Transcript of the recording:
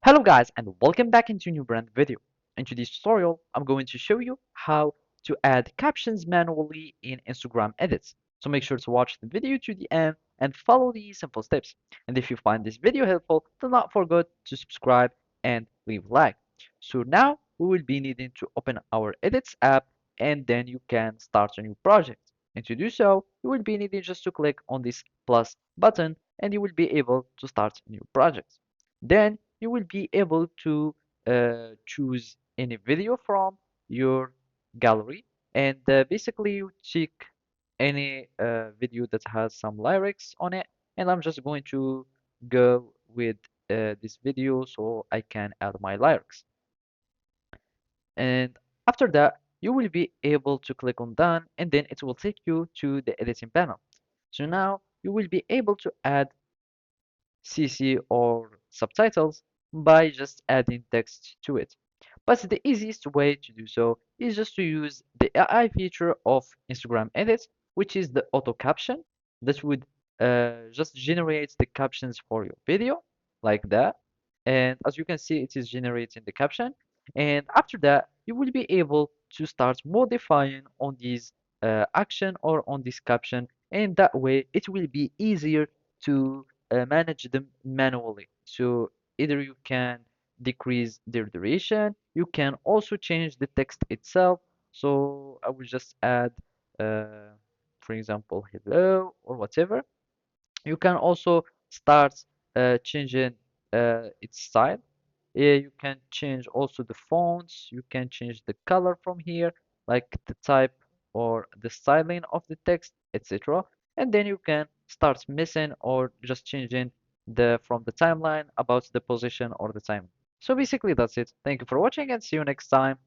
Hello guys and welcome back into a new brand video. In today's tutorial, I'm going to show you how to add captions manually in Instagram edits. So make sure to watch the video to the end and follow these simple steps. And if you find this video helpful, do not forget to subscribe and leave a like. So now we will be needing to open our edits app and then you can start a new project. And to do so, you will be needing just to click on this plus button and you will be able to start a new project. Then you will be able to choose any video from your gallery and basically you check any video that has some lyrics on it, and I'm just going to go with this video so I can add my lyrics. And after that you will be able to click on done and then it will take you to the editing panel. So now you will be able to add CC or subtitles by just adding text to it. But the easiest way to do so is just to use the AI feature of Instagram Edit, which is the auto caption that would just generate the captions for your video like that. And as you can see, it is generating the caption. And after that, you will be able to start modifying on this action or on this caption. And that way, it will be easier to manage them manually. So either you can decrease their duration, you can also change the text itself. So I will just add, for example, hello or whatever. You can also start changing its style. You can change also the fonts. You can change the color from here, like the type or the styling of the text, etc. And then you can start missing or just changing the from the timeline about the position or the time. So basically that's it. Thank you for watching and see you next time.